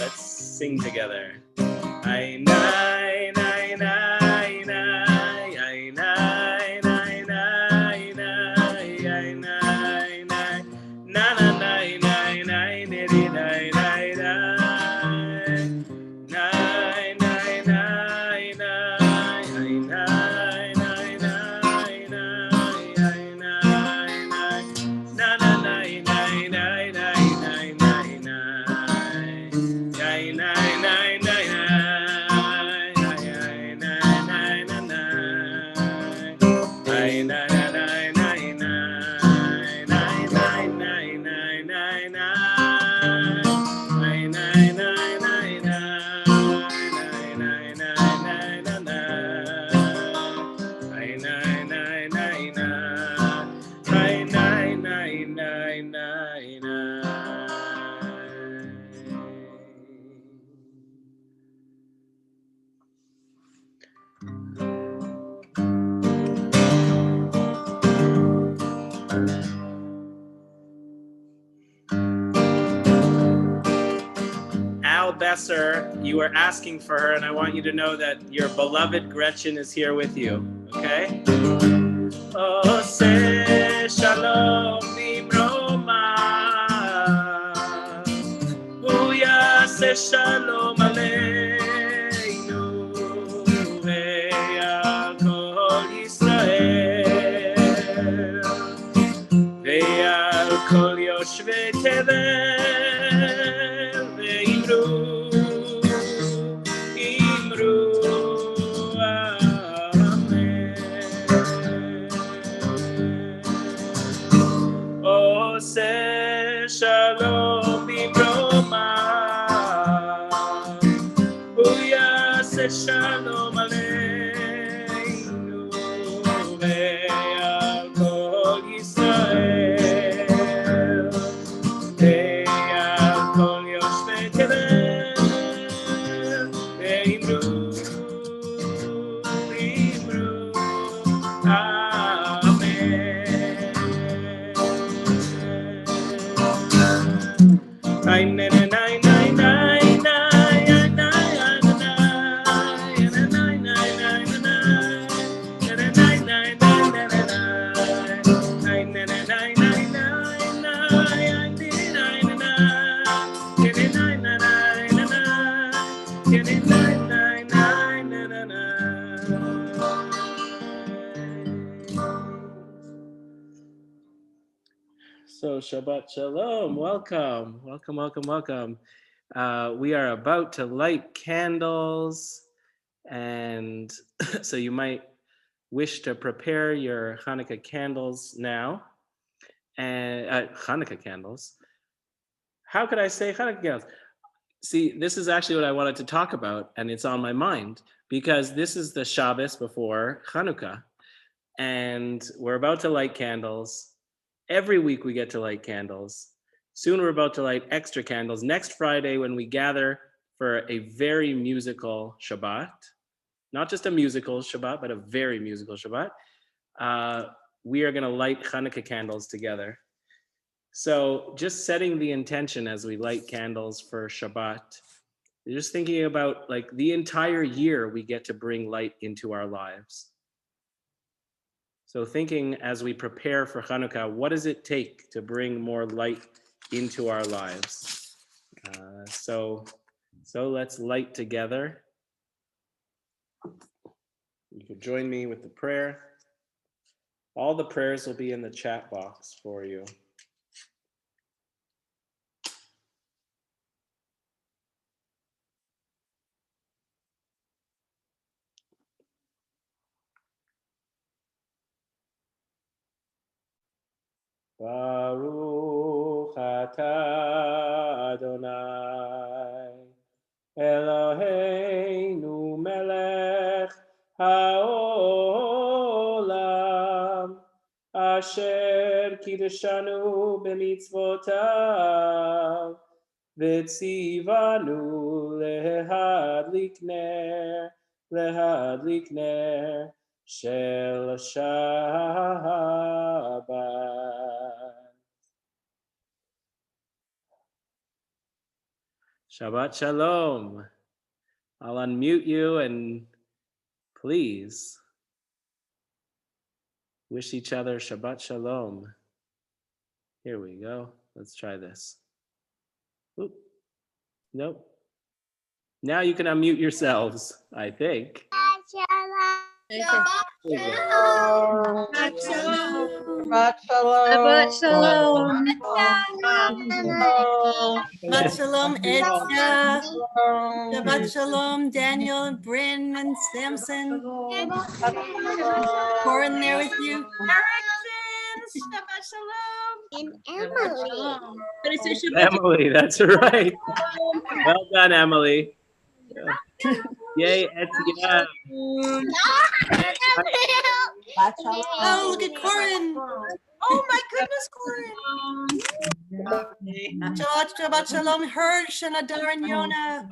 Let's sing together. I nai nai nai nai I nai nai nai nai I nai nai na na nai nai nai nai nai nai nai nai nai nai I nai nai nai nai I nai nai na na nai nai nai nai nai nai nai Al Besser, you were asking for her, and I want you to know that your beloved Gretchen is here with you, okay? Oh, say shalom bimroma. Oh, yeah, say shalom aleinu. Ve'al kol Yisrael. Ve'al kol yoshvei tevel. Shalom bimroma. Uya se shalom aleinu. Ve'al kol Yisrael. Ve'al kol yoshvei tevel. Ve'imru. So Shabbat Shalom, welcome. We are about to light candles, and so you might wish to prepare your Hanukkah candles now. And Hanukkah candles. How could I say Hanukkah candles? See, this is actually what I wanted to talk about, and it's on my mind because this is the Shabbos before Hanukkah, and we're about to light candles. Every week we get to light candles. Soon we're about to light extra candles. Next Friday, when we gather for a very musical Shabbat, not just a musical Shabbat, but a very musical Shabbat, we are going to light Hanukkah candles together. So just setting the intention as we light candles for Shabbat, just thinking about like the entire year we get to bring light into our lives. So thinking as we prepare for Hanukkah, what does it take to bring more light into our lives? So let's light together. You could join me with the prayer. All the prayers will be in the chat box for you. Baruch atah Adonai Eloheinu melech haolam asher kiddushanu b'mitzvotav v'tzivanu lehadlik ner shel Shabbat. Shabbat Shalom. I'll unmute you and please wish each other Shabbat Shalom. Here we go. Let's try this. Oop. Nope. Now you can unmute yourselves, I think. Shabbat Shalom, Etzia. Shabbat Shalom, Daniel and Bryn and Samson. Corin there with you. Shabbat Shalom. And Emily. Emily, that's right. Well done, Emily. Yay, Etzia. Oh, look at Corin. Oh my goodness, Corin. Shabbat Shalom, Hirsch and Adar and Yona.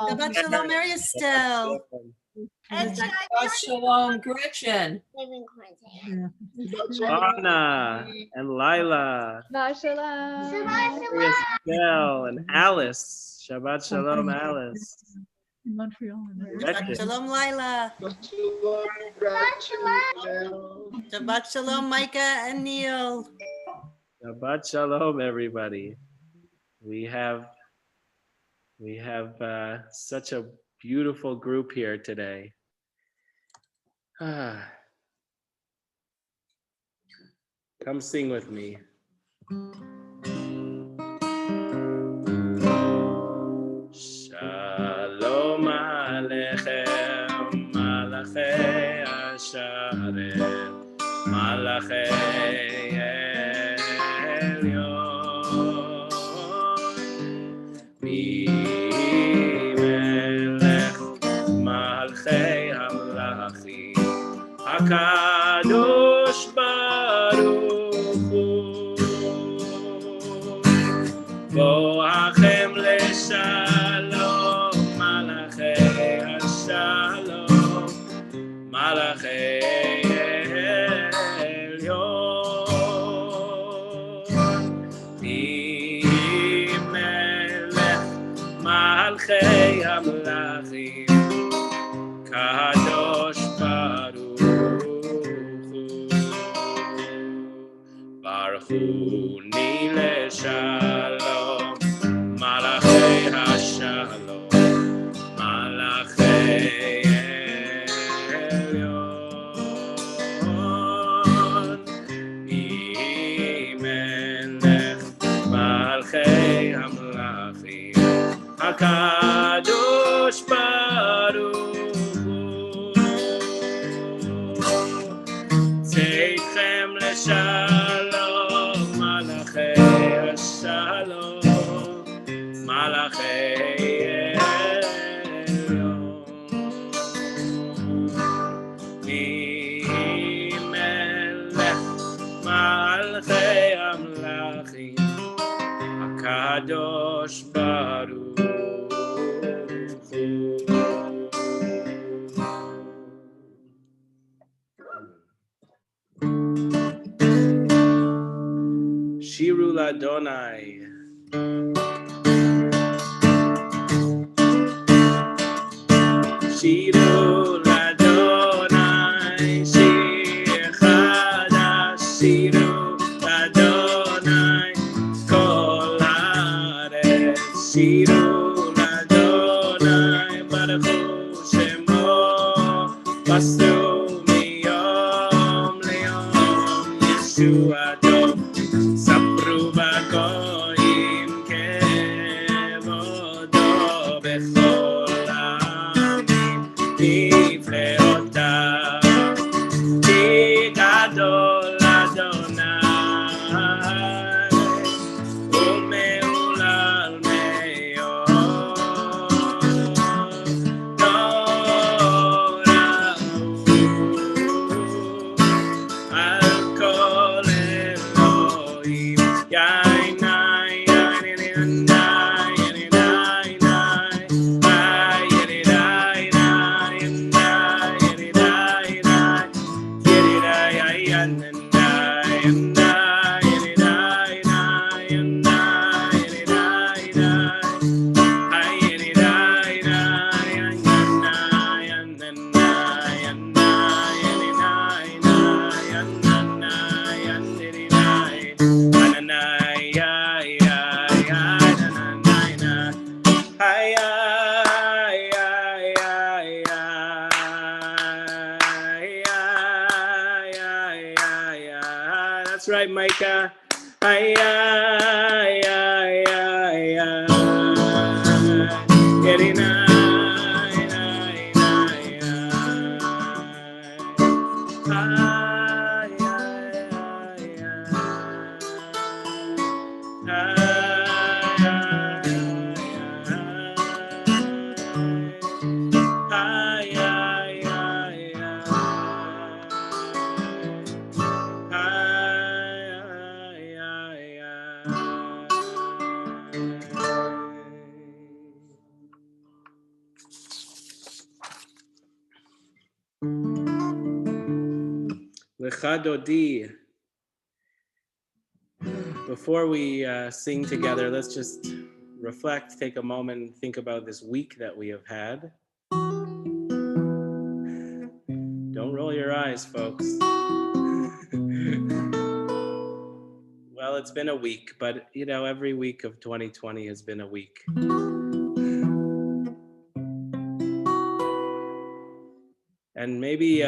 Shabbat Shalom, Mary Estelle. Shabbat Shalom, Gretchen. Anna and Lila. Shabbat Shalom. Estelle and Alice. Shabbat Shalom, Alice. Shabbat Shalom, Lila. Shabbat Shalom, Micah and Neil. Shabbat Shalom, everybody. We have such a beautiful group here today. Come sing with me. Shalom Aleichem, Malachei Asharet, Malachei Elyon, Mi Melech Malchei Hamlachim, HaKadosh Baruch Hu, Boachem Leshalom, Malachei Hashalom, Malachei Elyon, Mi Melech Malchei Hamlachim, Kadosh Baruch Hu, Baruch Hu Ni Leshalom, Malachei Hashalom, Malachei Elyon, Mi Melech Malchei Hamlachim, HaKadosh Baruch Hu, Tzeitkhem Leshalom, Malachei Hashalom, Malachei Elyon, Mi Melech Malchei Hamlachim, HaKadosh Baruch Hu. Shiru Ladonai. Shiru Ladonai, Shir Chadash, Shiru Ladonai, Kol Haaretz, Shiru Ladonai, Baruch Hu Shemo, Vasu Miyom Le'yom, Yeshuato, Sapru Bagoyim Kevodo Bechol Ha'amim Nifleotav, Ki Gadol Adonai U'me'ulal me'od, No ra'u Nika. Ay, ay, ay, ay, ay. Yerina, ay, ay, ay, ay. Ay, ay, ay, Lecha Dodi. Before we sing together, let's just reflect, take a moment, and think about this week that we have had. Don't roll your eyes, folks. Well, it's been a week, but you know, every week of 2020 has been a week. And maybe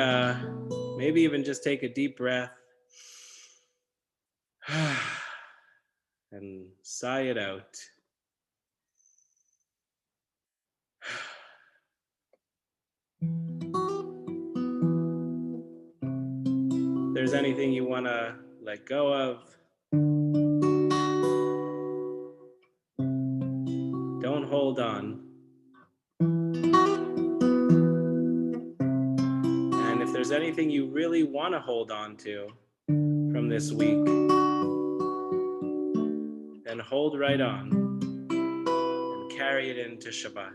even just take a deep breath and sigh it out. If there's anything you want to let go of, don't hold on. And if there's anything you really want to hold on to from this week, then hold right on and carry it into Shabbat.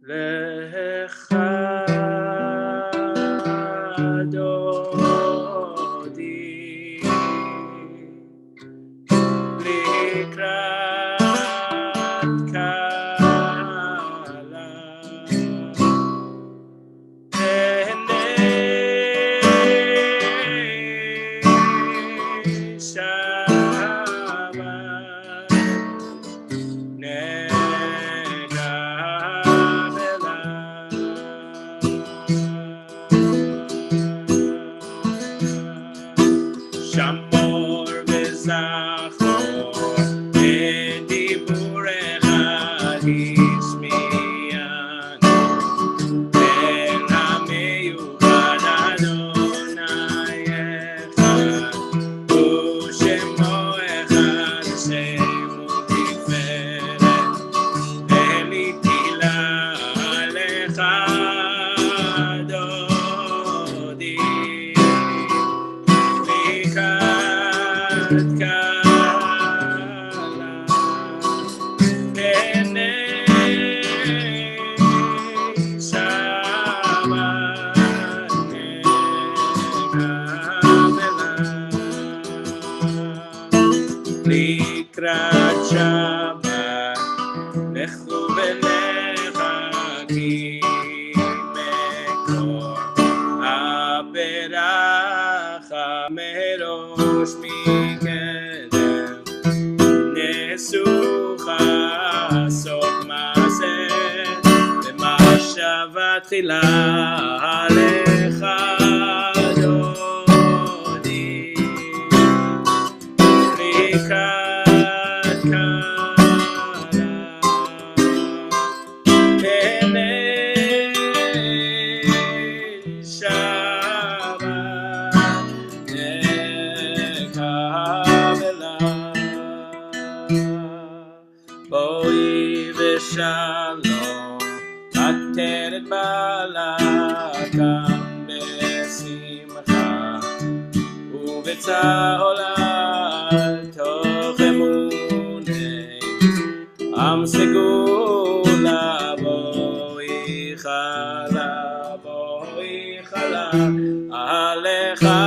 Lecha Dodi Likrat Kala Enei Shabbat Shamor v'zachor v'diburecha hishmiyanu ben hameyuchad Adonai echad u'shemo echad shemo tiferet ve'nitila lecha Dodi Likrat Kala Enei Shabbat Nekabela Likrat Shabbat Lechu v'lechakim mekor Aberacha merosh mikedem Nesucha sot maseh V'mashava tchila alecha Dodi Likrat Kala Enei Shabbat Nekabela Boi v'shalom Ateret balakam besimcha Uvetzahol toch emunei Am segula boi chala alecha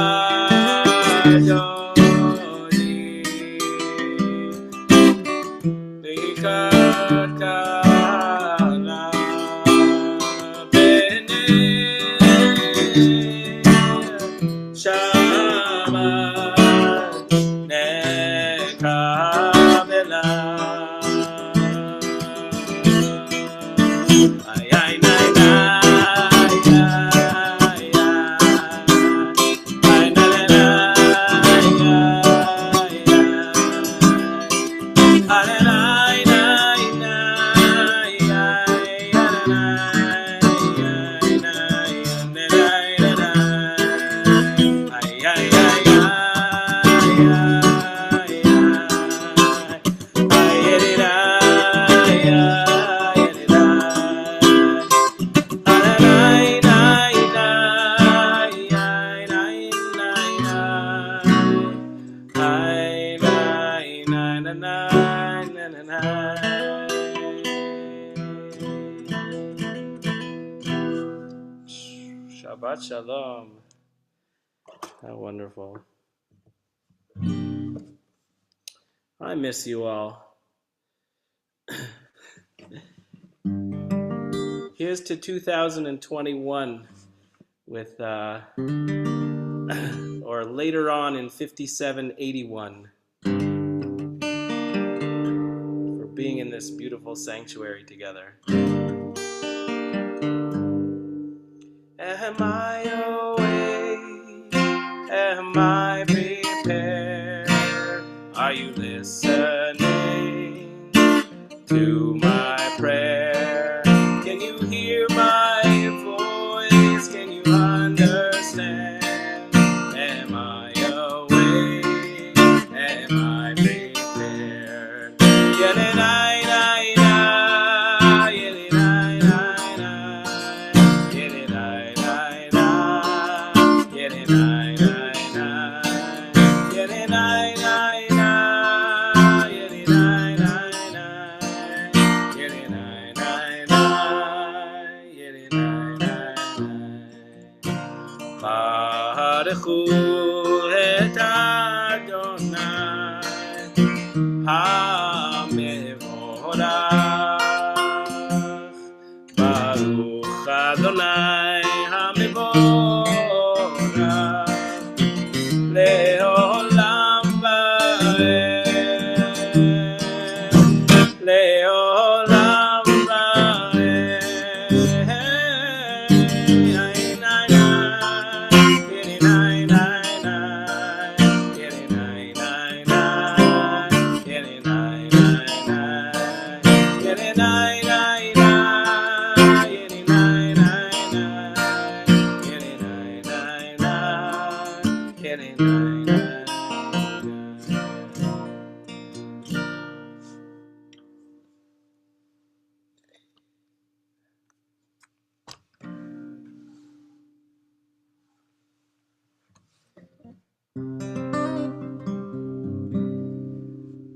Dodi Likrat Kala B'nei Shabbat Nekabela Ay, ay, ay, ay, ay, ay. Shabbat Shalom. How wonderful. I miss you all. Here's to 2021 with, or later on in 5781, for being in this beautiful sanctuary together. Am I awake? Am I prepared? Are you listening to my prayer? Can you hear my voice? Can you understand? Am I awake? Am I prepared? Baruchu et Adonai HaMevorach, Baruch Adonai HaMevorach, Le'olam va'ed, Le'olam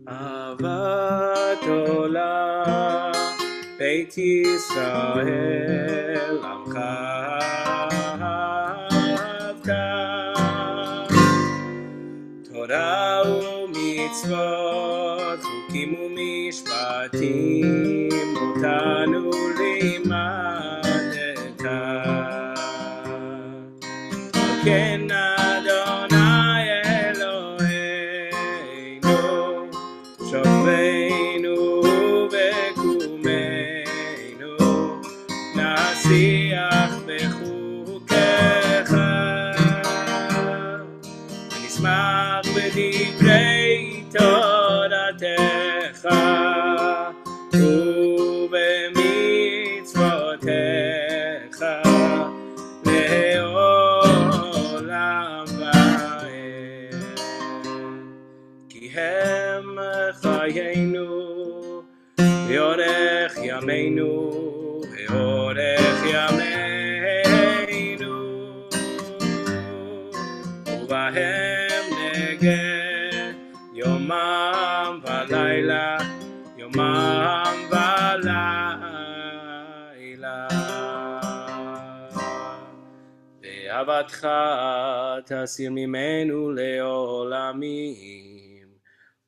Avat Olam, Beit Yisrael, Amcha Avta, Torah u'mitzvot, Chukim u'mishpatim, Otanu limadeta. Ken Adonai Eloheinu, Shofreinu v'kumeinu, Nasiach b'chukecha, V'nismach b'divrei Toratecha, u'b'mitzvotecha, Le'olam va'ed. Ki hem chayenu, ve'orech yameinu, ve'orech yameinu, uvahem negeh yomam v'layla, yomam v'layla. Ve'avatcha tasir mimenu le'olamim.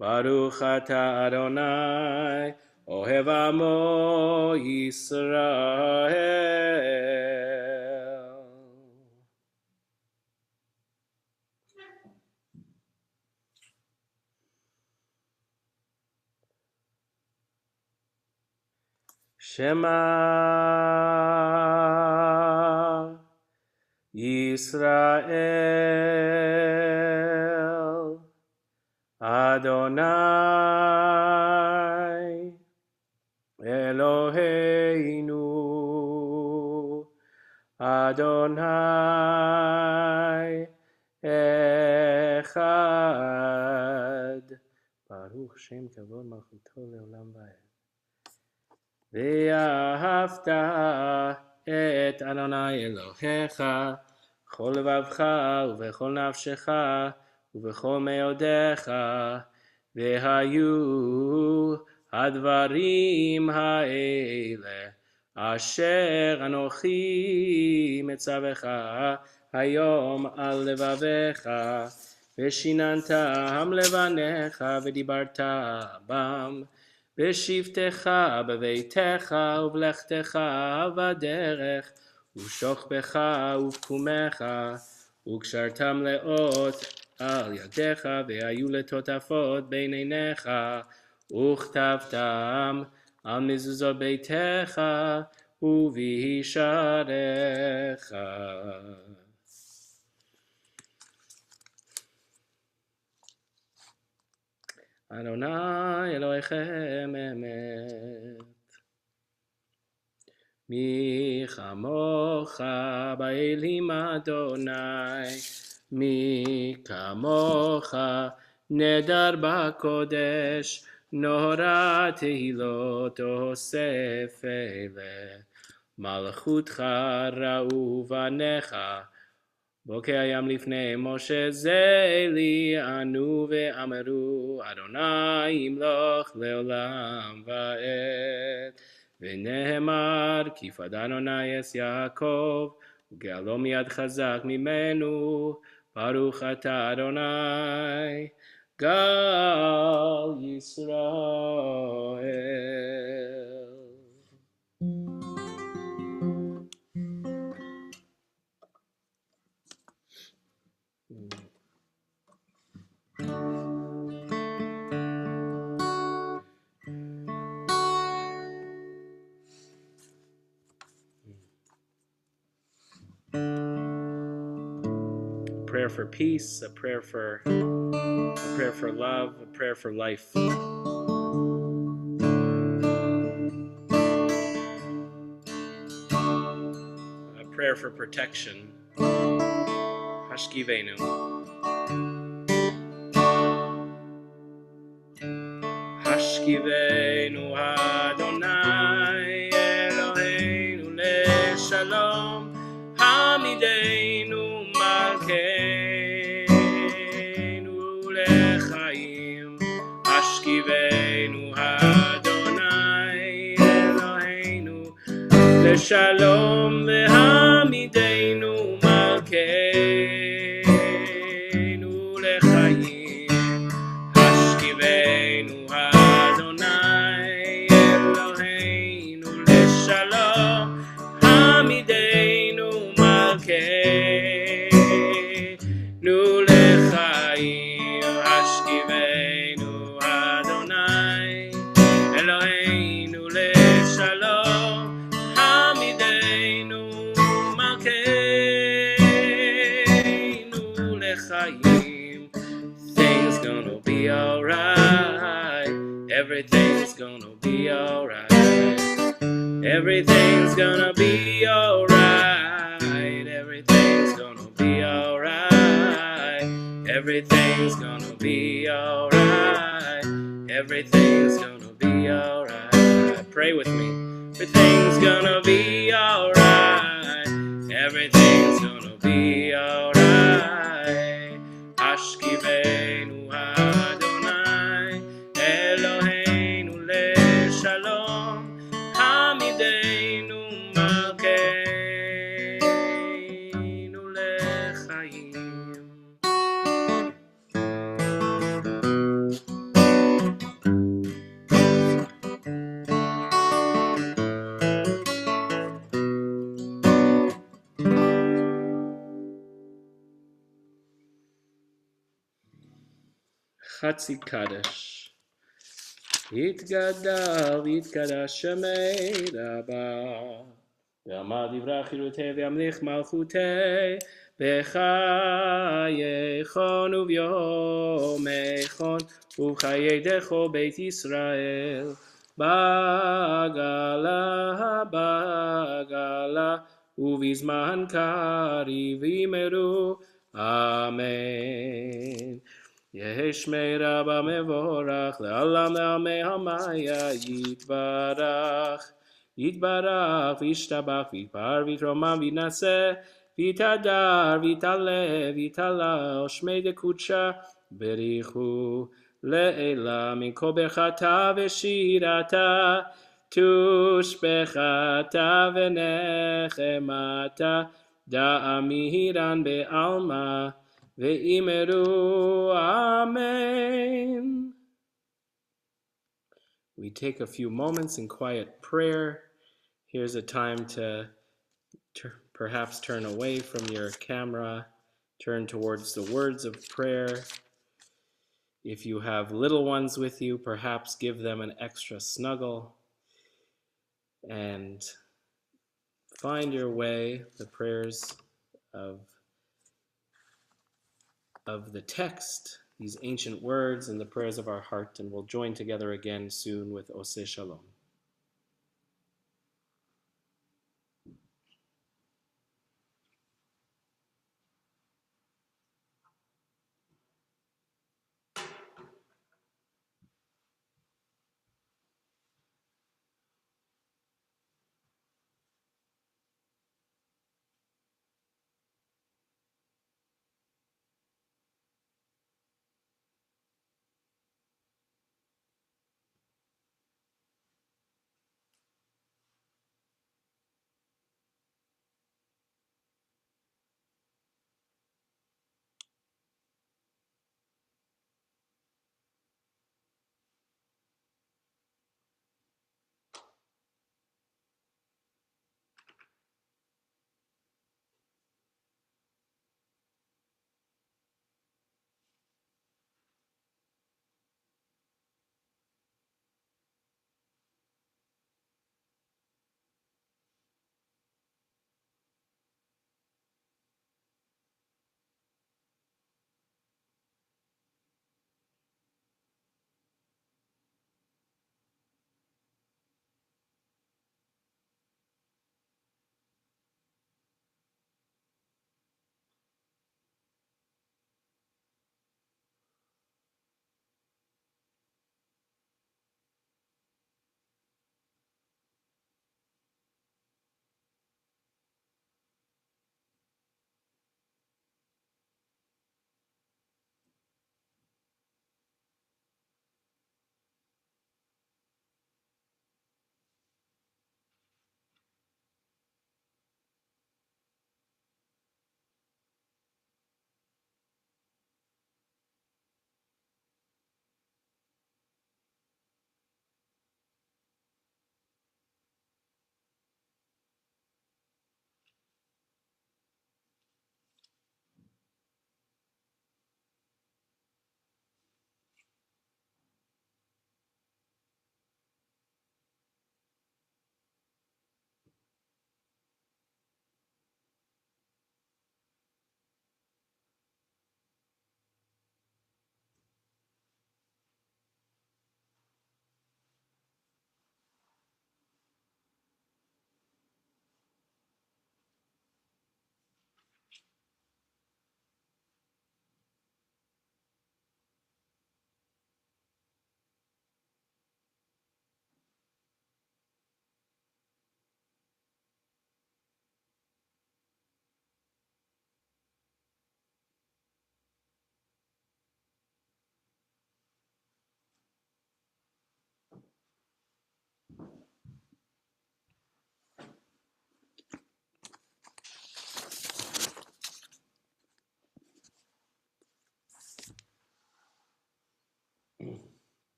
Baruch ata Adonai, Ohev Amo Yisrael. Shema Yisrael, Adonai Eloheinu, Adonai Echad. Baruch Shem Kavod Malchuto Leolam Vaed. Ve'ahavta et Adonai Elohecha b'chol levavcha u'b'chol nafshecha u'b'chol me'odecha והיו הדברים האלה אשר אנוכי מצווך היום על לבביך, ושיננתם לבניך ודיברת בם, בשבתך בביתך ובלכתך בדרך, ושוכבך ובקומך, וקשרתם לאות על ידיך, והיו לטוטפות בין עיניך, וכתבתם על מזוזות ביתך ובישעריך. אדוני אלוהיכם אמת. מי כמוך באלים אדוני, מי כמוך נדר בקודש, נורא תהילות אוסף אלה. מלכותך ראו בניך, בוקר הים לפני משה זה לי ענו ואמרו, אדוני ימלוך לעולם ועד. ונאמר, כי פדה אדוני את יעקב, וגאלו מיד חזק ממנו, ברוך אתה אדוני, גל ישראל. Prayer for peace, a prayer for love, a prayer for life. A prayer for protection. Hashkivenu. Hashkivenu Adonai Eloheinu leShalom Hamidenu Malkeinu lechaim. Hashkivenu Adonai Eloheinu leShalom Hamidenu Malkeinu lechaim. Hashkivenu Adonai Eloheinu leShalom Hamidenu Malkeinu lechaim. Hashkivenu Adonai Eloheinu leShalom Hamidenu Malkeinu lechaim. Things gonna be alright. Everything's gonna be alright. Everything's gonna be alright. Everything's gonna be alright. Everything's gonna be alright. Everything's gonna be alright. Pray with me. Everything's gonna be alright. Everything's gonna be alright. Hashkivenu Adonai Eloheinu leShalom Hamidenu Malkeinu lechaim. Chatzi Kaddish. יתגדל ויתקדש שמי רבה, ועמד יברח חירותי וימליך מלכותי, בחייכון וביומייכון, ובחיי דכו בית ישראל, בגלה בגלה, ובזמן קריב יאמרו אמן. יהי שמי רבה מבורך, לעולם לעמי המיה יתברך. יתברך וישתבח ויתפאר ויתרומם ויתנשא, ויתהדר ויתעלה ויתהלל, שמי דקודשה בריחו. לעילה מכל ברכתה ושירתה תושבחתה ונחמתה דאמירן בעלמא ואמרו Amen. We take a few moments in quiet prayer. Here's a time to perhaps turn away from your camera, turn towards the words of prayer. If you have little ones with you, perhaps give them an extra snuggle and find your way, the prayers of the text, these ancient words and the prayers of our heart, and we'll join together again soon with Oseh Shalom.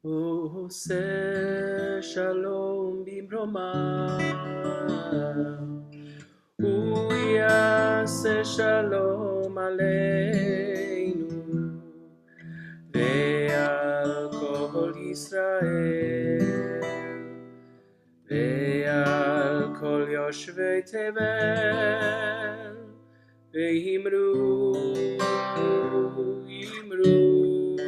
Oseh Shalom Bimroma, Hu Yaseh Shalom Aleinu, Ve'al Kol Yisrael, Ve'al Kol Yoshvei Tevel, Ve'imru, Imru,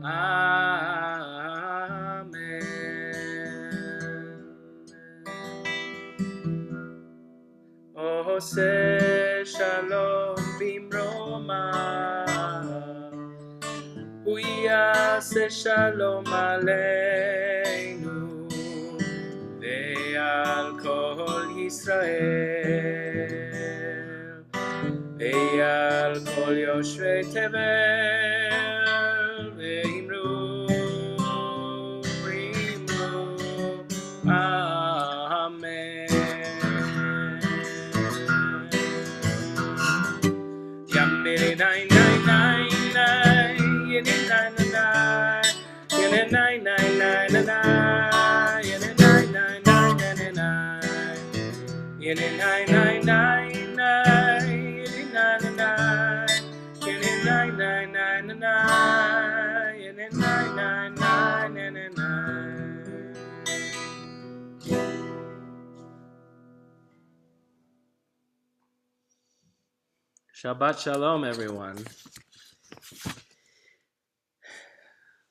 Amen. Oseh Shalom Bimroma, Hu Yaseh Shalom Aleinu, Ve'al Kol ישראל, ואייל כל יושבי תבל, ואמרו, אמן. Yamiri nine nine nine nine, yini nine nine, yini nine nine nine nine, yini nine nine nine nine, yini nine nine nine nine, yini nine nine, yini nine nine nine nine, yini nine nine nine nine. Shabbat Shalom, everyone.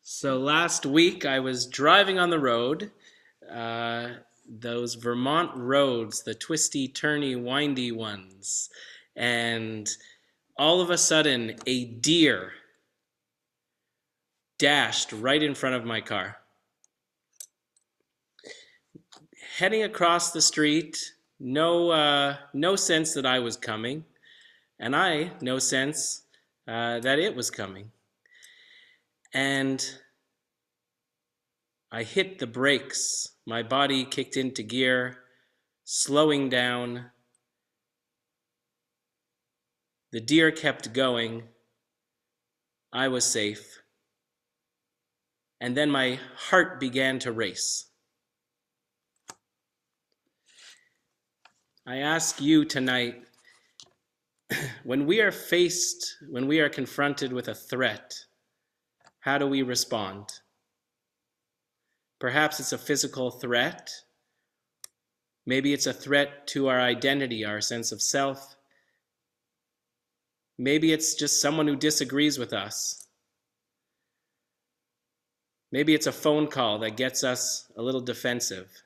So last week I was driving on the road, those Vermont roads, the twisty, turny, windy ones, and all of a sudden a deer dashed right in front of my car. Heading across the street, no sense that I was coming. And I, no sense that it was coming. And I hit the brakes. My body kicked into gear, slowing down. The deer kept going. I was safe. And then my heart began to race. I ask you tonight, when we are confronted with a threat, how do we respond? Perhaps it's a physical threat. Maybe it's a threat to our identity, our sense of self. Maybe it's just someone who disagrees with us. Maybe it's a phone call that gets us a little defensive.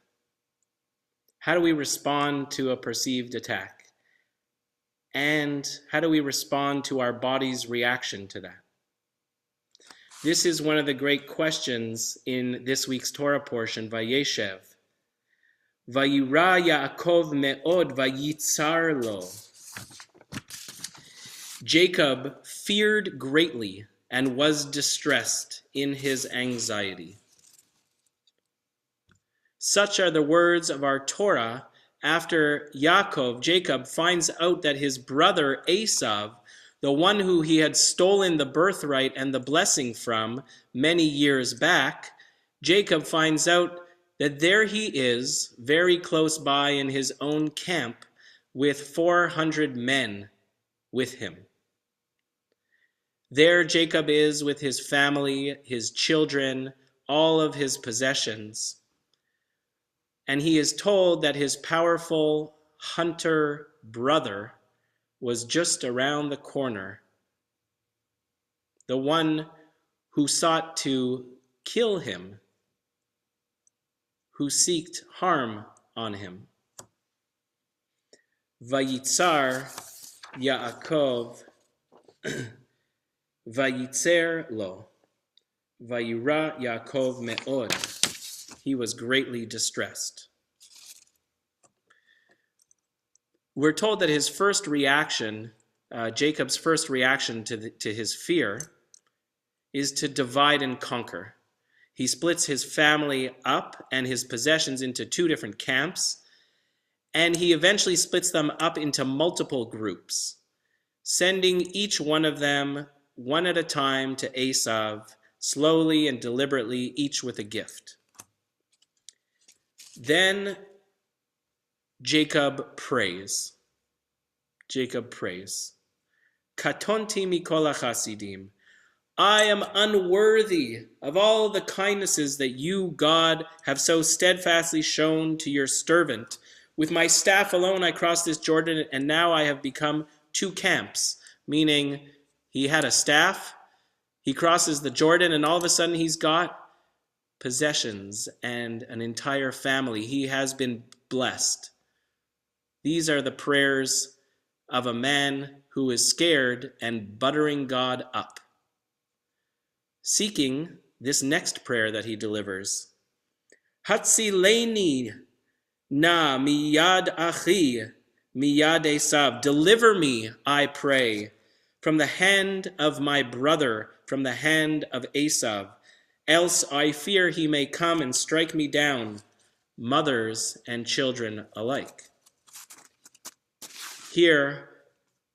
How do we respond to a perceived attack? And how do we respond to our body's reaction to that? This is one of the great questions in this week's Torah portion, Vayeshev. Vayira Yaakov me'od vayitzar lo. Jacob feared greatly and was distressed in his anxiety. Such are the words of our Torah after Jacob finds out that his brother Esav, the one who he had stolen the birthright and the blessing from many years back, Jacob finds out that there he is, very close by in his own camp, with 400 men with him. There Jacob is with his family, his children, all of his possessions. And he is told that his powerful hunter brother was just around the corner, the one who sought to kill him, who seeked harm on him. Vayitzar Yaakov, vayitzer lo, vayira Yaakov me'od. He was greatly distressed. We're told that his first reaction, Jacob's first reaction to his fear, is to divide and conquer. He splits his family up and his possessions into two different camps, and he eventually splits them up into multiple groups, sending each one of them one at a time to Esav, slowly and deliberately, each with a gift. Then Jacob prays. Katonti mikol hachasidim. I am unworthy of all the kindnesses that you, God, have so steadfastly shown to your servant. With my staff alone I crossed this Jordan, and now I have become two camps, meaning he had a staff, he crosses the Jordan, and all of a sudden he's got possessions and an entire family. He has been blessed. These are the prayers of a man who is scared and buttering God up, seeking this next prayer that he delivers. Hatzileni Na miyad achi, miyad Esav. Deliver me, I pray, from the hand of my brother, from the hand of Esav. Else I fear he may come and strike me down, mothers and children alike. Here,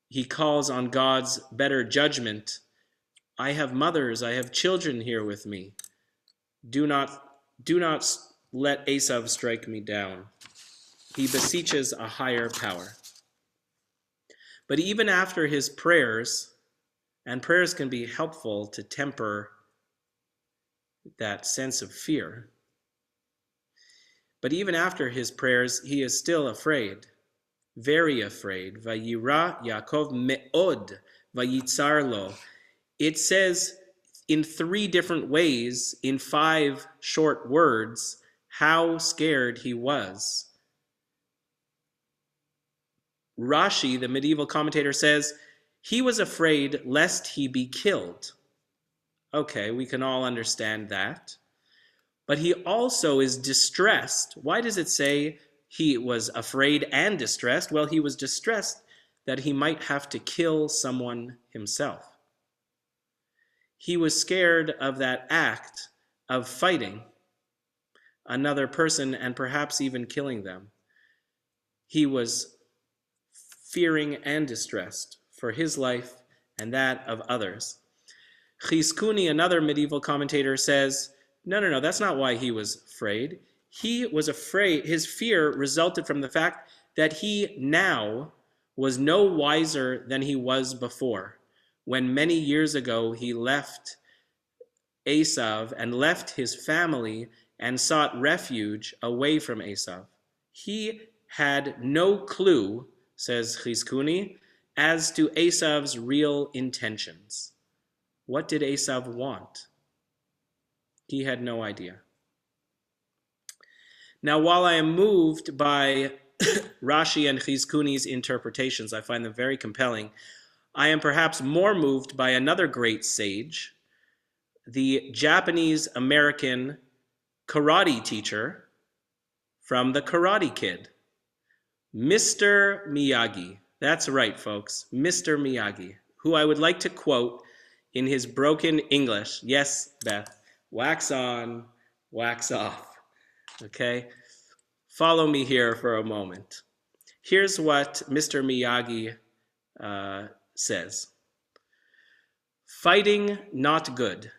he calls on God's better judgment. I have mothers, I have children here with me. Do not let Esav strike me down. He beseeches a higher power. But even after his prayers, and prayers can be helpful to temper that sense of fear, but even after his prayers, he is still afraid, very afraid. Vayira Yaakov me'od, vayitzar lo. It says in 3 different ways, in 5 short words, how scared he was. Rashi, the medieval commentator, says he was afraid lest he be killed. Okay, we can all understand that. But he also is distressed. Why does it say he was afraid and distressed? Well, he was distressed that he might have to kill someone himself. He was scared of that act of fighting another person and perhaps even killing them. He was fearing and distressed for his life and that of others. Chizkuni, another medieval commentator, says, no, that's not why he was afraid. He was afraid, his fear resulted from the fact that he now was no wiser than he was before, when many years ago he left Esav and left his family and sought refuge away from Esav. He had no clue, says Chizkuni, as to Esav's real intentions. What did Esav want? He had no idea. Now, while I am moved by Rashi and Chizkuni's interpretations, I find them very compelling, I am perhaps more moved by another great sage, the Japanese-American karate teacher from The Karate Kid, Mr. Miyagi. That's right, folks, Mr. Miyagi, who I would like to quote in his broken English. Yes, Beth, wax on, wax off. Okay? Follow me here for a moment. Here's what Mr. Miyagi says. Fighting not good.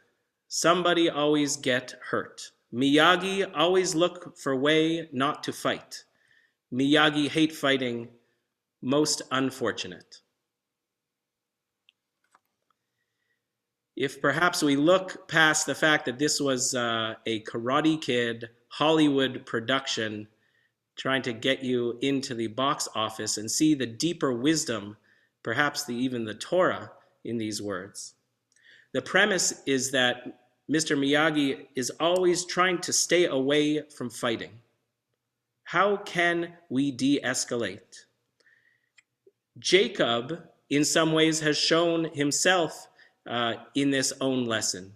Somebody always get hurt. Miyagi always look for way not to fight. Miyagi hate fighting, most unfortunate. If perhaps we look past the fact that this was a Karate Kid Hollywood production trying to get you into the box office and see the deeper wisdom, perhaps even the Torah in these words. The premise is that Mr. Miyagi is always trying to stay away from fighting. How can we de-escalate? Jacob, in some ways, has shown himself in this own lesson.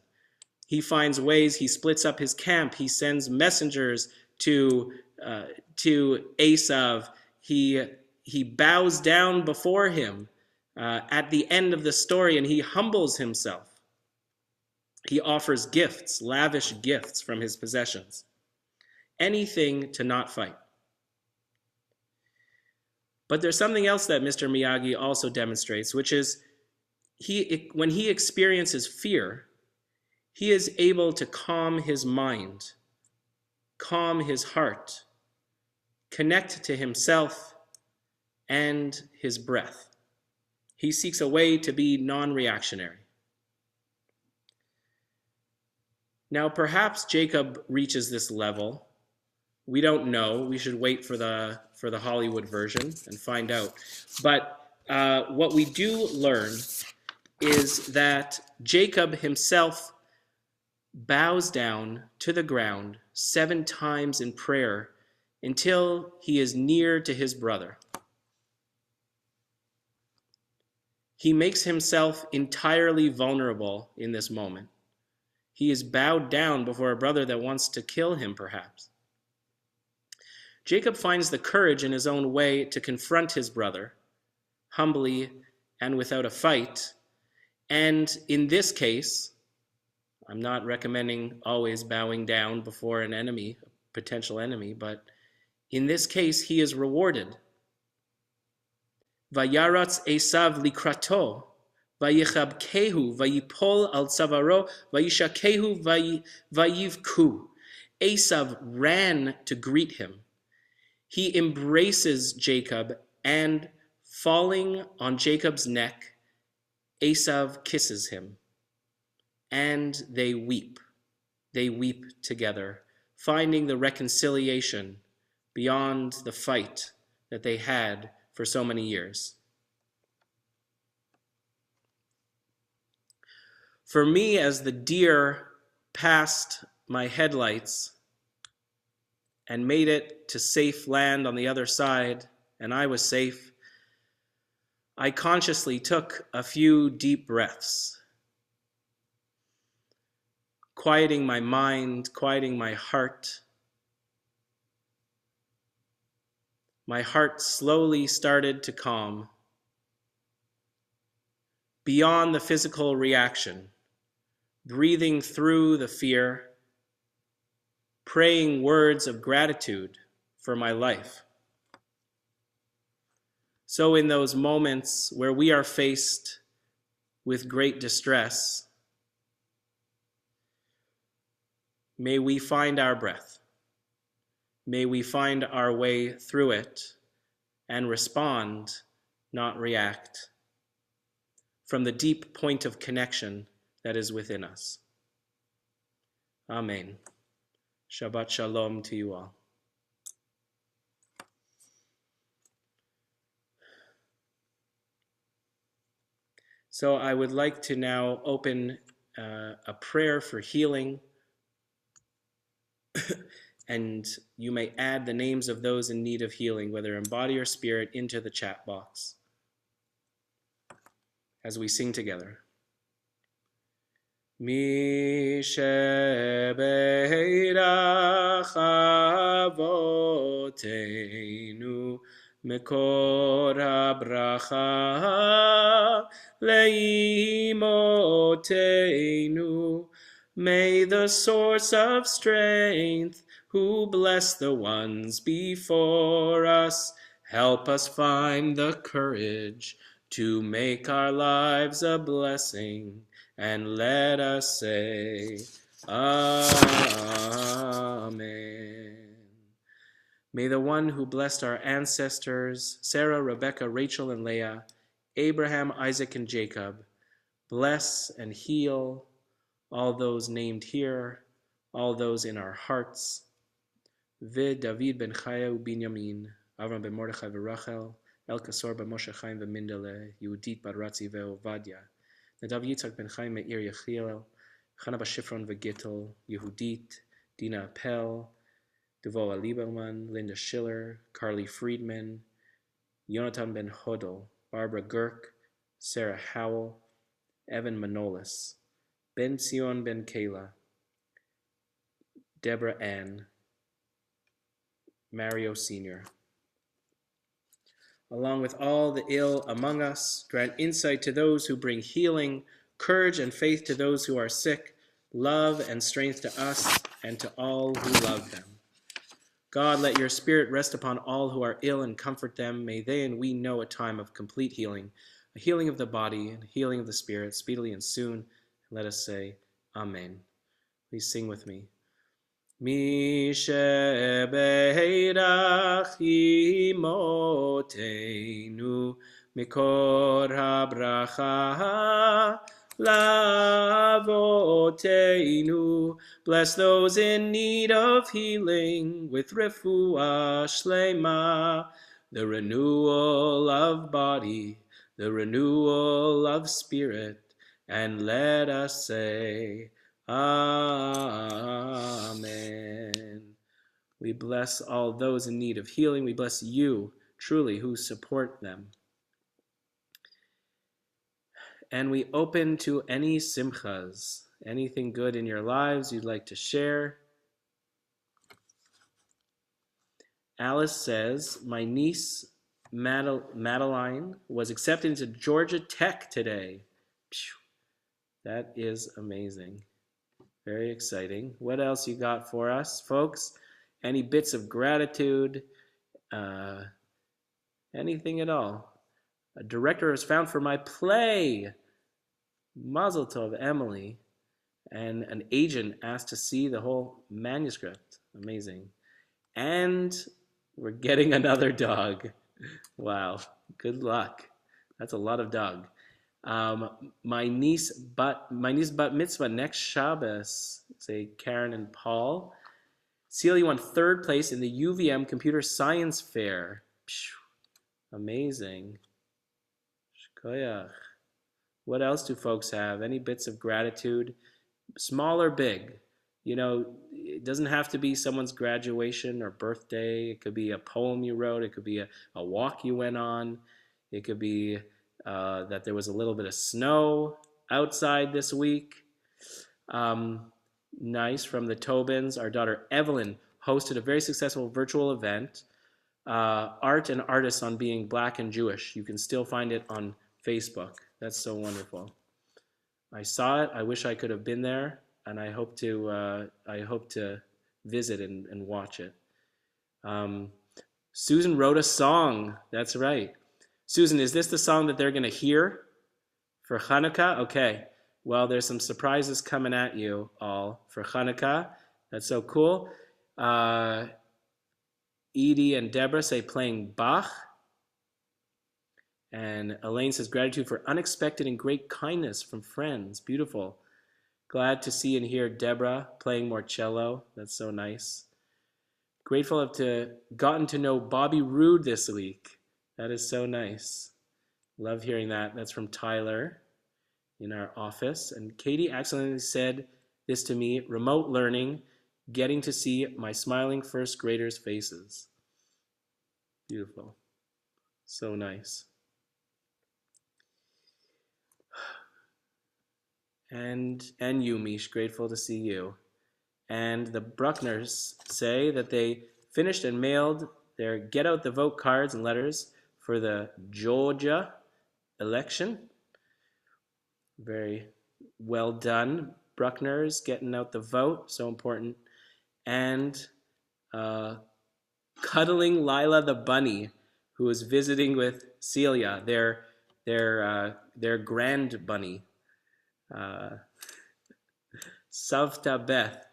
He finds ways, he splits up his camp, he sends messengers to Esav, he bows down before him at the end of the story, and he humbles himself. He offers gifts, lavish gifts from his possessions. Anything to not fight. But there's something else that Mr. Miyagi also demonstrates, which is when he experiences fear, he is able to calm his mind, calm his heart, connect to himself and his breath. He seeks a way to be non-reactionary. Now, perhaps Jacob reaches this level. We don't know. We should wait for the Hollywood version and find out. But what we do learn is that Jacob himself bows down to the ground 7 times in prayer until he is near to his brother. He makes himself entirely vulnerable in this moment. He is bowed down before a brother that wants to kill him, perhaps. Jacob finds the courage in his own way to confront his brother, humbly and without a fight. And in this case, I'm not recommending always bowing down before an enemy, a potential enemy, but in this case, he is rewarded. Vayaratz Esav likrato, vayichabkehu, vayipol al tzavaro, vayishakehu, vayivku. Esav ran to greet him. He embraces Jacob, and falling on Jacob's neck, Esav kisses him. And they weep. They weep together, finding the reconciliation beyond the fight that they had for so many years. For me, as the deer passed my headlights and made it to safe land on the other side, and I was safe, I consciously took a few deep breaths, quieting my mind, quieting my heart. My heart slowly started to calm. Beyond the physical reaction, breathing through the fear, praying words of gratitude for my life. So in those moments where we are faced with great distress, may we find our breath. May we find our way through it and respond, not react, from the deep point of connection that is within us. Amen. Shabbat shalom to you all. So I would like to now open a prayer for healing. And you may add the names of those in need of healing, whether in body or spirit, into the chat box as we sing together. Mi shebeirach avoteinu mekor habracha leimotenu. May the source of strength, who bless the ones before us, help us find the courage to make our lives a blessing, and let us say, Amen. May the one who blessed our ancestors, Sarah, Rebecca, Rachel, and Leah, Abraham, Isaac, and Jacob, bless and heal all those named here, all those in our hearts. David ben Chaya u'Binyamin, Avram ben Mordechai v'Rachel, El Kasor ben Moshe Chaim v'Mindele, Yehudit bar Ratzi ve'Ovadia, Nadav Yitzhak ben Chaim me'ir Yechiel, Chana b'Shifron v'Gittel, Yehudit, Dina Appel, Devoa Lieberman, Linda Schiller, Carly Friedman, Yonatan ben Hodel, Barbara Girk, Sarah Howell, Evan Manolis, Ben Sion Ben Kayla, Deborah Ann, Mario Sr. Along with all the ill among us, grant insight to those who bring healing, courage and faith to those who are sick, love and strength to us and to all who love them. God, let your spirit rest upon all who are ill and comfort them. May they and we know a time of complete healing, a healing of the body and a healing of the spirit, speedily and soon. Let us say, Amen. Please sing with me. Mi shebeirach imotenu mikor habracha lavotenu. Bless those in need of healing with refuah shlema, the renewal of body, the renewal of spirit, and let us say, Amen. We bless all those in need of healing. We bless you, truly, who support them. And we open to any simchas, anything good in your lives you'd like to share. Alice says, my niece Madeline was accepted into Georgia Tech today. Phew, that is amazing. Very exciting. What else you got for us, folks? Any bits of gratitude? Anything at all? A director was found for my play. Mazel tov, Emily. And an agent asked to see the whole manuscript. Amazing. And we're getting another dog. Wow. Good luck. That's a lot of dog. My niece bat mitzvah next Shabbos. Say Karen and Paul. Celia won 3rd place in the UVM Computer Science Fair. Phew. Amazing. Shkoyach. What else do folks have? Any bits of gratitude? Small or big? You know, it doesn't have to be someone's graduation or birthday. It could be a poem you wrote. It could be a walk you went on. It could be that there was a little bit of snow outside this week. Nice. From the Tobins, our daughter Evelyn hosted a very successful virtual event. Art and Artists on Being Black and Jewish. You can still find it on Facebook. That's so wonderful. I saw it. I wish I could have been there, and I hope to visit and watch it. Susan wrote a song. That's right. Susan, is this the song that they're going to hear for Hanukkah? Okay. Well, there's some surprises coming at you all for Hanukkah. That's so cool. Edie and Deborah say playing Bach. And Elaine says, gratitude for unexpected and great kindness from friends. Beautiful. Glad to see and hear Deborah playing more cello. That's so nice. Grateful to gotten to know Bobby Roode this week. That is so nice. Love hearing that. That's from Tyler in our office. And Katie accidentally said this to me, remote learning, getting to see my smiling first graders' faces. Beautiful. So nice. And you, Mish, grateful to see you. And the Bruckners say that they finished and mailed their get out the vote cards and letters for the Georgia election. Very well done, Bruckners, getting out the vote, so important. And cuddling Lila the bunny, who is visiting with Celia, their grand bunny. Savta Beth.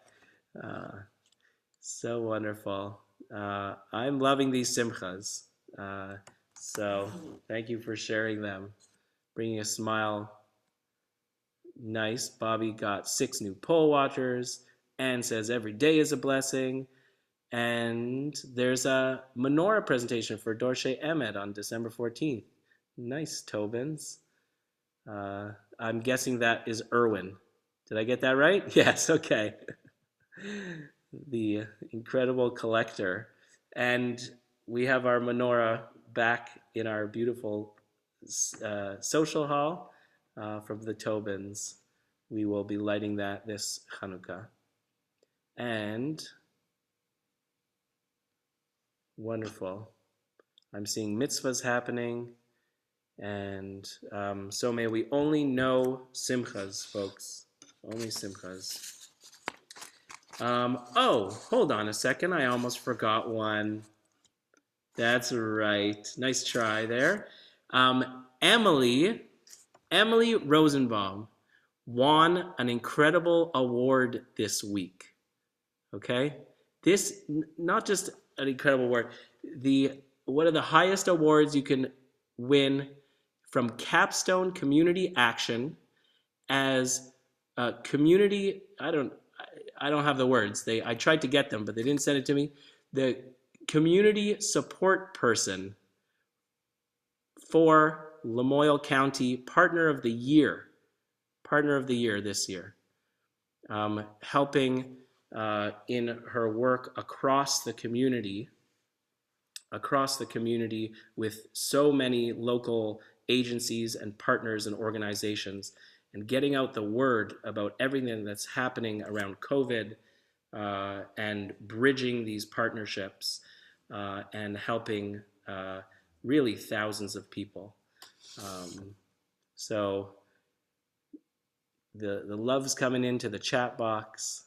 So wonderful. I'm loving these simchas. So thank you for sharing them. Bringing a smile. Nice. Bobby got 6 new poll watchers. Anne says every day is a blessing. And there's a menorah presentation for Dorshe Emed on December 14th. Nice, Tobins. I'm guessing that is Irwin. Did I get that right? Yes, okay. The incredible collector. And we have our menorah back in our beautiful social hall from the Tobins. We will be lighting that this Hanukkah. And wonderful. I'm seeing mitzvahs happening. And so may we only know simchas, folks. Only simchas. Oh, hold on a second. I almost forgot one. That's right. Nice try there. Emily Rosenbaum won an incredible award this week. Okay? This, not just an incredible award, one of the highest awards you can win from Capstone Community Action as a community, I don't have the words. I tried to get them, but they didn't send it to me. The community support person for Lamoille County Partner of the Year this year, helping in her work across the community with so many local agencies and partners and organizations, and getting out the word about everything that's happening around COVID and bridging these partnerships. and helping really thousands of people. So the love's coming into the chat box.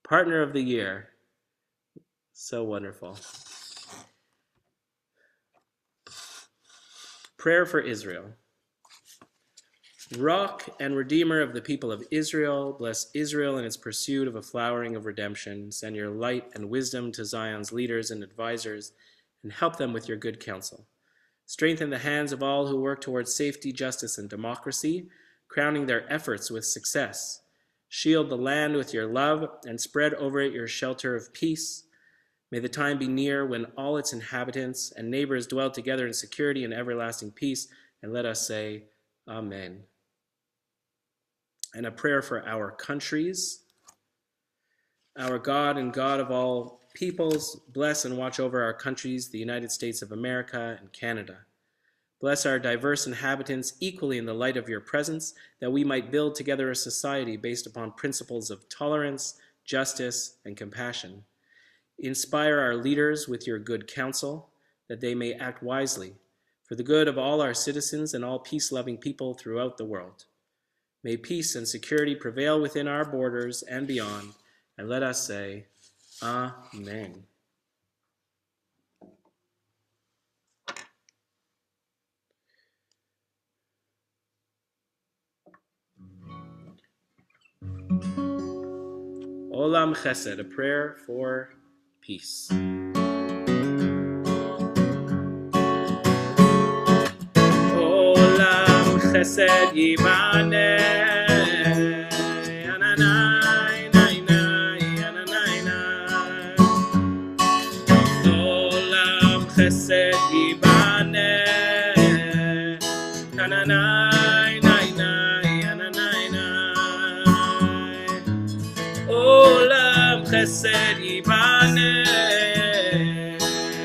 Partner of the year. So wonderful. Prayer for Israel. Rock and Redeemer of the people of Israel, bless Israel in its pursuit of a flowering of redemption. Send your light and wisdom to Zion's leaders and advisors, and help them with your good counsel. Strengthen the hands of all who work towards safety, justice, and democracy, crowning their efforts with success. Shield the land with your love, and spread over it your shelter of peace. May the time be near when all its inhabitants and neighbors dwell together in security and everlasting peace, and let us say, Amen. And a prayer for our countries. Our God and God of all peoples, bless and watch over our countries, the United States of America and Canada. Bless our diverse inhabitants equally in the light of your presence, that we might build together a society based upon principles of tolerance, justice, and compassion. Inspire our leaders with your good counsel, that they may act wisely for the good of all our citizens and all peace-loving people throughout the world. May peace and security prevail within our borders and beyond, and let us say, Amen. Olam Chesed, a prayer for peace. Olam Chesed Yibaneh. Chesed yibaneh, kananai, nai, nai, ananai, nai. Olam chesed yibaneh,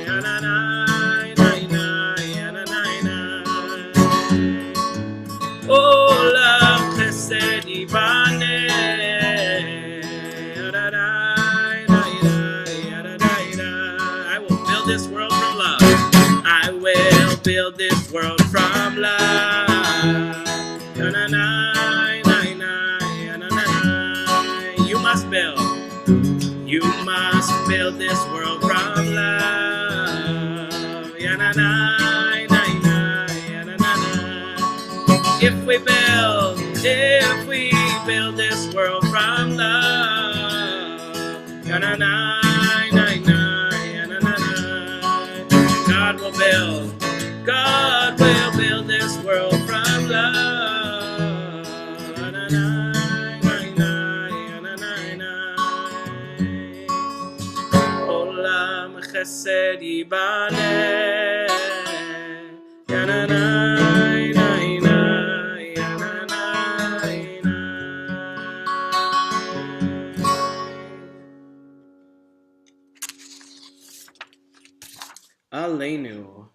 ananai, nai, nai, ananai, nai. Olam chesed yibaneh, ananai, nai, nai, ananai, nai. I will build this world from love. I will build this world from love. Na-na-na, na-na, na-na. You must build. You must build this world from love. Ya-na-na, na-na, na-na. If we build this world from love. Ya-na-na. God will build this world from love. Olam chesed yibaneh. Aleinu.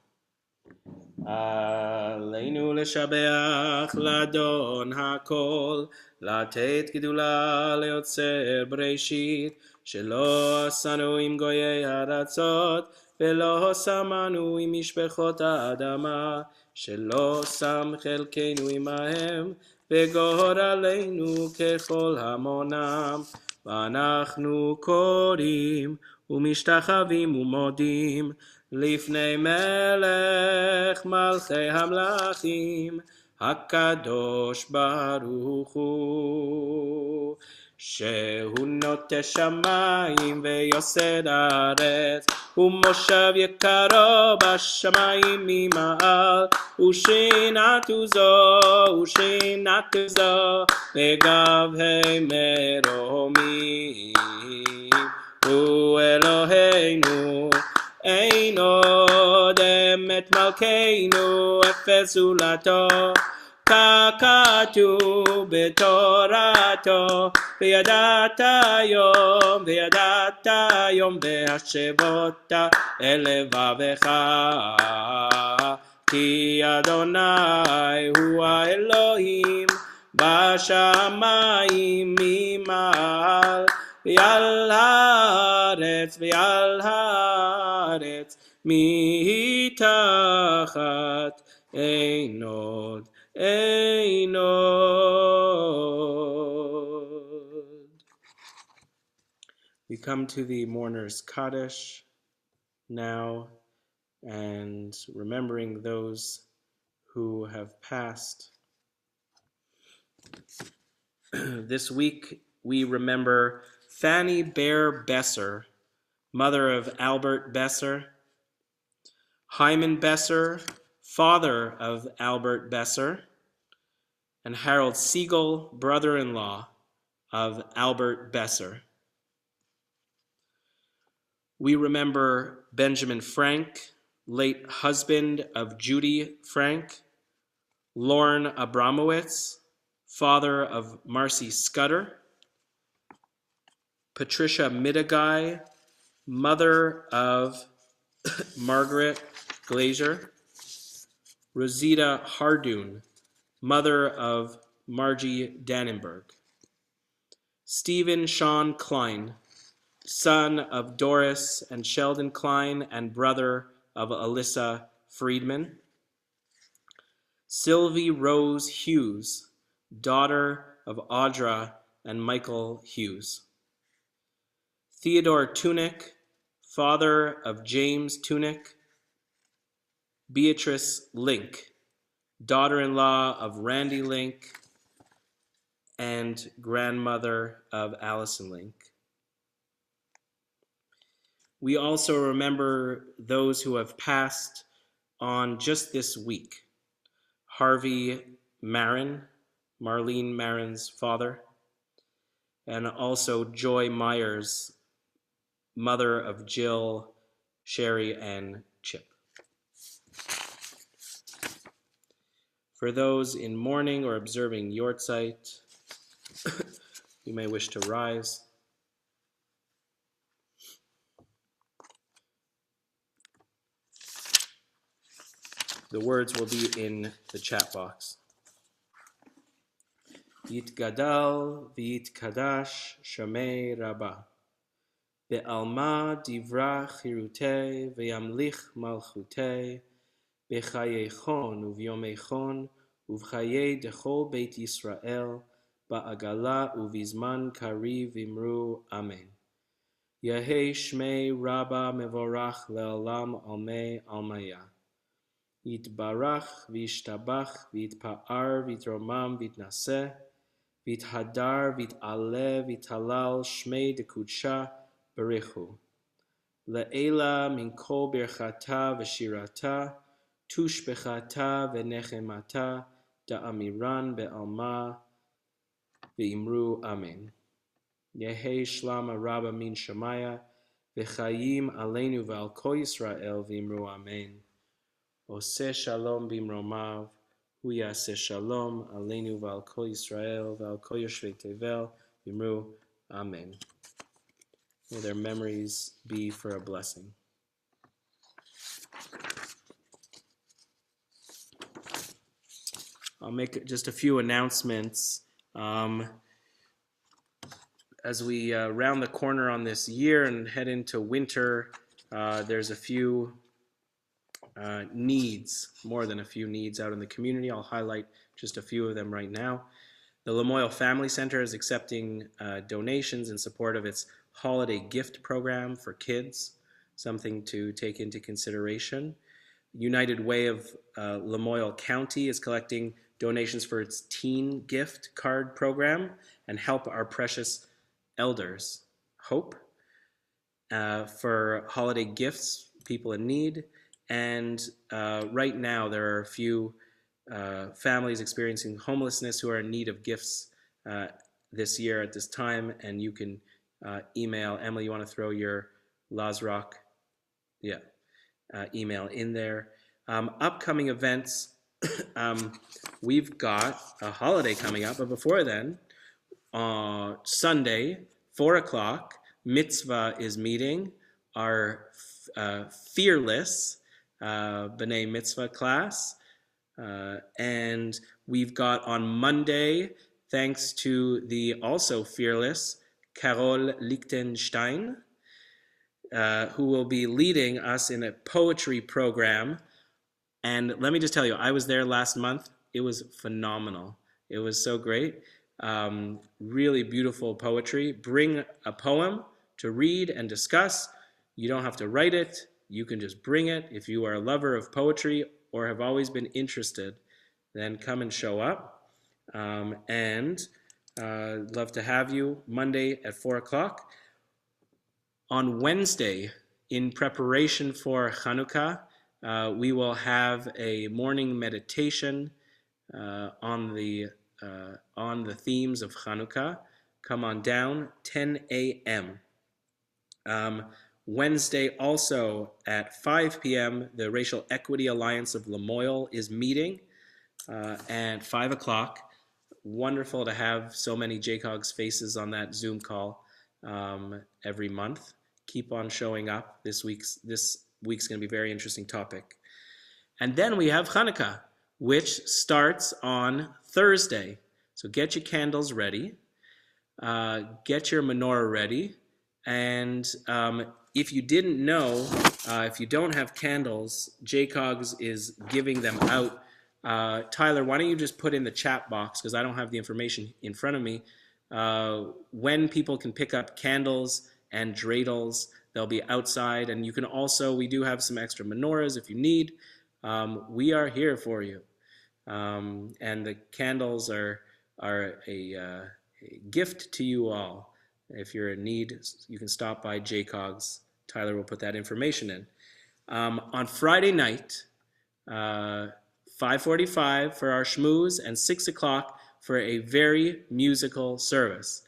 עלינו לשבח לאדון הכל, לתת גדולה ליוצר בראשית, שלא עשנו עם גויי ארצות, ולא שמנו עם משפחות האדמה, שלא שם חלקנו עמהם, וגורלנו ככל המונם. ואנחנו קוראים ומשתחווים ומודים לפני מלך מלכי המלכים, הקדוש ברוך הוא, שהוא נוטה שמיים ויוסד הארץ, ומושב יקרו בשמיים ממעל, ושינתו זו לגבי מרומים. הוא אלוהינו אין עוד אמת מלכנו, אפס זולתו, ככתוב בתורתו, וידעת יום והשבות אל לבבך, כי אדוני הוא האלוהים בשמיים ממעל, ועל הארץ מתחת אין עוד, אין עוד. We come to the mourner's Kaddish now, and remembering those who have passed. This week we remember Fanny Bear Besser, mother of Albert Besser, Hyman Besser, father of Albert Besser, and Harold Siegel, brother-in-law of Albert Besser. We remember Benjamin Frank, late husband of Judy Frank, Lorne Abramowitz, father of Marcy Scudder, Patricia Middagay, mother of Margaret Glazier, Rosita Hardoon, mother of Margie Dannenberg, Stephen Sean Klein, son of Doris and Sheldon Klein and brother of Alyssa Friedman, Sylvie Rose Hughes, daughter of Audra and Michael Hughes, Theodore Tunick, father of James Tunick, Beatrice Link, daughter-in-law of Randy Link and grandmother of Allison Link. We also remember those who have passed on just this week. Harvey Marin, Marlene Marin's father, and also Joy Myers, mother of Jill, Sherry, and Chip. For those in mourning or observing Yortzeit, you may wish to rise. The words will be in the chat box. Yitgadal v'yitkadash shamei Rabbah. Be'alma divra chirutei ve'yamlich malchutei. Bechayechon uvyomechon uvchaye dechol Beit Yisrael. Ba'agala uvizman kari vimru amen. Yehei shmei Rabbah mevorach le'olam almei almaya. Yitbarach v'yishtabach v'yitpa'ar v'yitromam v'yitnaseh v'yithadar v'yit'aleh v'yithalal shmei dekudsha berichu. Le'ela min kol birchata v'shirata tushbechata v'nechemata da'amiran be'alma v'imru amen. Yehei shlama Rabbah min shamaya v'chayim aleinu v'al kol Yisrael v'imru amen. Oseh shalom bimromav, hu yaseh shalom aleinu v'al kol Yisrael v'al kol yoshvei tevel v'imru amen. May their memories be for a blessing. I'll make just a few announcements. As we round the corner on this year and head into winter, there's a few needs, more than a few needs out in the community. I'll highlight just a few of them right now. The Lamoille Family Center is accepting donations in support of its holiday gift program for kids, something to take into consideration. United Way of Lamoille County is collecting donations for its teen gift card program and Help Our Precious Elders Hope for holiday gifts, people in need. And right now there are a few families experiencing homelessness who are in need of gifts this year at this time, and you can email Emily. You want to throw your Lazrock email in there. Upcoming events, we've got a holiday coming up, but before then, Sunday, 4 o'clock, Mitzvah is meeting, our Fearless B'nai Mitzvah class. And we've got on Monday, thanks to the also fearless Carol Lichtenstein, who will be leading us in a poetry program. And let me just tell you, I was there last month. It was phenomenal. It was so great. Really beautiful poetry. Bring a poem to read and discuss. You don't have to write it. You can just bring it. If you are a lover of poetry or have always been interested, then come and show up. And love to have you Monday at 4 o'clock. On Wednesday, in preparation for Hanukkah, we will have a morning meditation on the themes of Hanukkah. Come on down, 10 a.m. Wednesday also at 5 p.m., the Racial Equity Alliance of Lamoille is meeting at 5 o'clock. Wonderful to have so many JCOGS faces on that Zoom call every month. Keep on showing up. This week's going to be a very interesting topic. And then we have Hanukkah, which starts on Thursday. So get your candles ready, get your menorah ready, and if you didn't know, if you don't have candles, JCOGS is giving them out. Tyler, why don't you just put in the chat box, because I don't have the information in front of me, when people can pick up candles and dreidels. They'll be outside, and you can also, we do have some extra menorahs if you need. We are here for you. And the candles are a gift to you all. If you're in need, you can stop by JCOGS. Tyler will put that information in. On Friday night, 5:45 for our schmooze and 6 o'clock for a very musical service.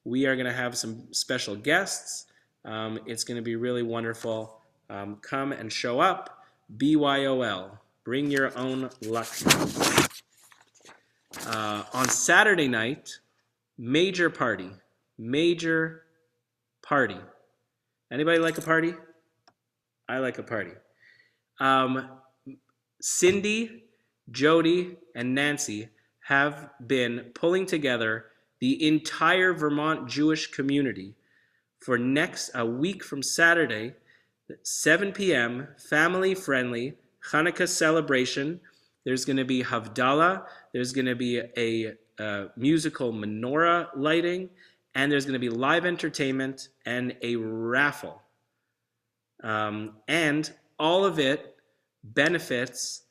We are going to have some special guests. It's going to be really wonderful. Come and show up. BYOL. Bring your own luxury. On Saturday night, major party. Major party. Anybody like a party? I like a party. Cindy, Jody, and Nancy have been pulling together the entire Vermont Jewish community for a week from Saturday, 7 p.m., family-friendly Hanukkah celebration. There's going to be Havdalah, there's going to be a musical menorah lighting, and there's going to be live entertainment and a raffle. And all of it benefits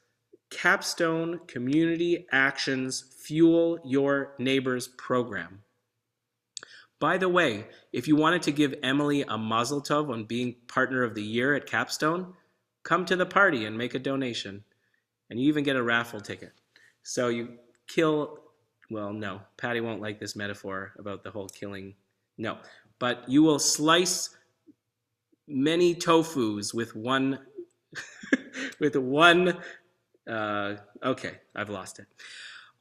Capstone Community Action's Fuel Your Neighbors program. By the way, if you wanted to give Emily a mazel tov on being Partner of the Year at Capstone, come to the party and make a donation. And you even get a raffle ticket. So you kill, well, no, Patty won't like this metaphor about the whole killing. No, but you will slice many tofus with one, okay, I've lost it.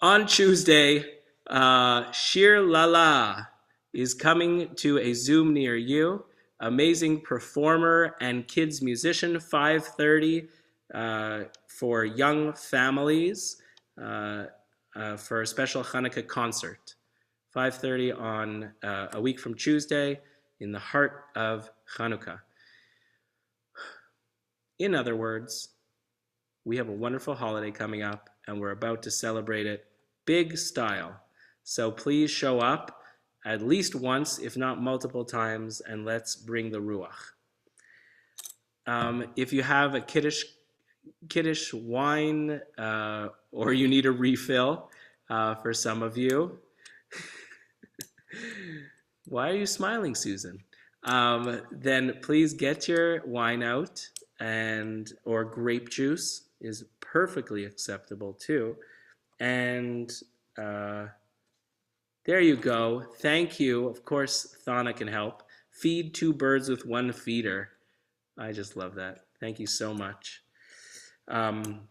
On Tuesday, Shir Lala is coming to a Zoom near you. Amazing performer and kids musician, 5:30 for young families for a special Hanukkah concert. 5:30 on a week from Tuesday in the heart of Hanukkah. In other words, we have a wonderful holiday coming up and we're about to celebrate it big style. So please show up at least once, if not multiple times, and let's bring the Ruach. If you have a Kiddush wine or you need a refill for some of you, why are you smiling, Susan? Then please get your wine out, or grape juice is perfectly acceptable too. And there you go. Thank you. Of course, Thana can help. Feed 2 birds with 1 feeder. I just love that. Thank you so much. And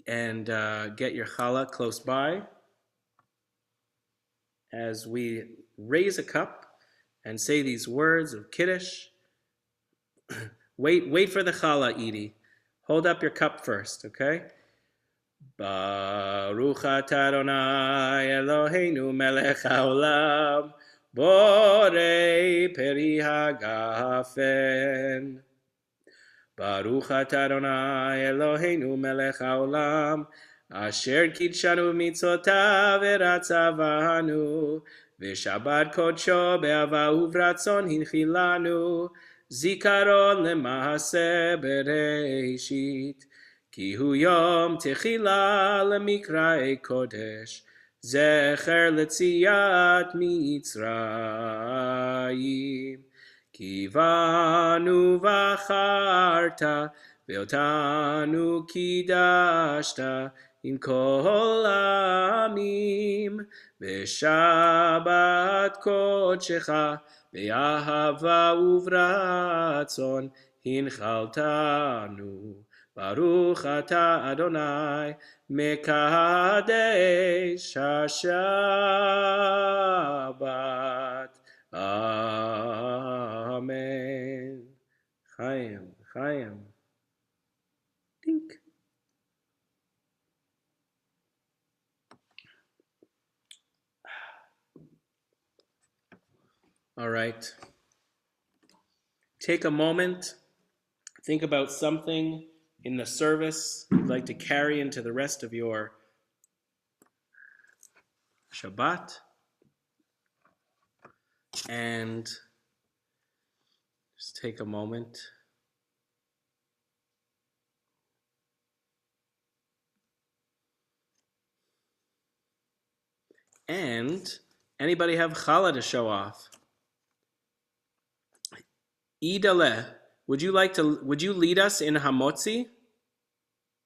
get your challah close by as we raise a cup and say these words of Kiddush. Wait for the challah, Edie. Hold up your cup first, okay? Baruch atah Adonai Eloheinu melech haolam Borei peri hagafen. Baruch atah Adonai Eloheinu melech haolam, asher kidshanu mitzvotav v'ratzavanu, v'shabbat kodsho be'ava uvratzon hinchilanu, zikaron lema'aseh bereishit, ki hu yom techila lemikra'ei kodesh, zecher letziyat mitzrayim. Kivanu vacharta, veotanu kidashta, in kol amim, v'shabbat kodshecha, ve'ahava uvratzon, hinchaltanu. Baruch atah Adonai, mekadesh hashabbat. Amen. Chaim, Chaim. Dink. All right. Take a moment. Think about something in the service you'd like to carry into the rest of your Shabbat. And just take a moment. And anybody have challah to show off? Idale, would you lead us in Hamotzi?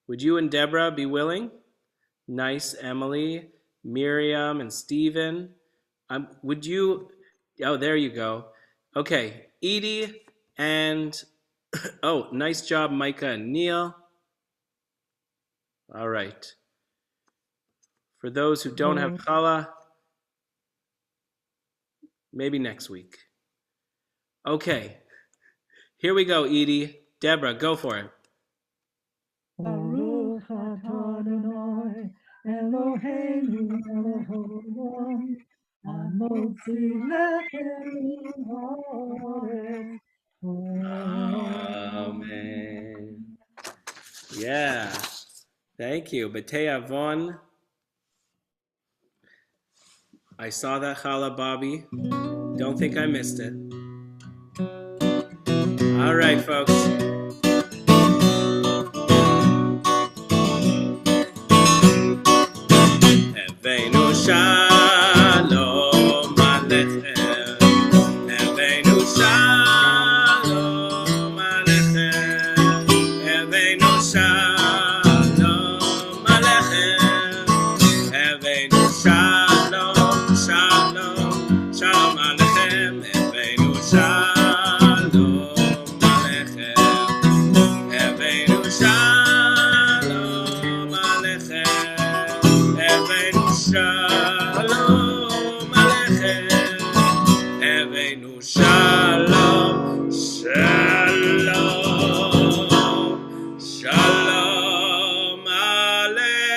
Would you and Deborah be willing? Nice, Emily, Miriam, and Stephen. Would you? Oh, there you go. Okay, Edie and, oh, nice job, Micah and Neil. All right. For those who don't have challah, maybe next week. Okay, here we go, Edie. Deborah, go for it. Baruch atah Adonai Eloheinu melech haolam, hamotzi lechem min haaretz. Amen. Yeah. Thank you. B'tei Avon. I saw that challah, Bobby. Don't think I missed it. All right, folks. Heveinu shalom alechem. Heveinu shalom alechem. Heveinu shalom alechem. Heveinu shalom, shalom, shalom alechem. Heveinu shalom alechem. Heveinu shalom alechem. Heveinu shalom alechem. Heveinu shalom, shalom, shalom alechem.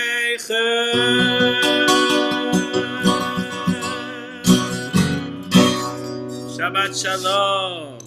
Shabbat shalom.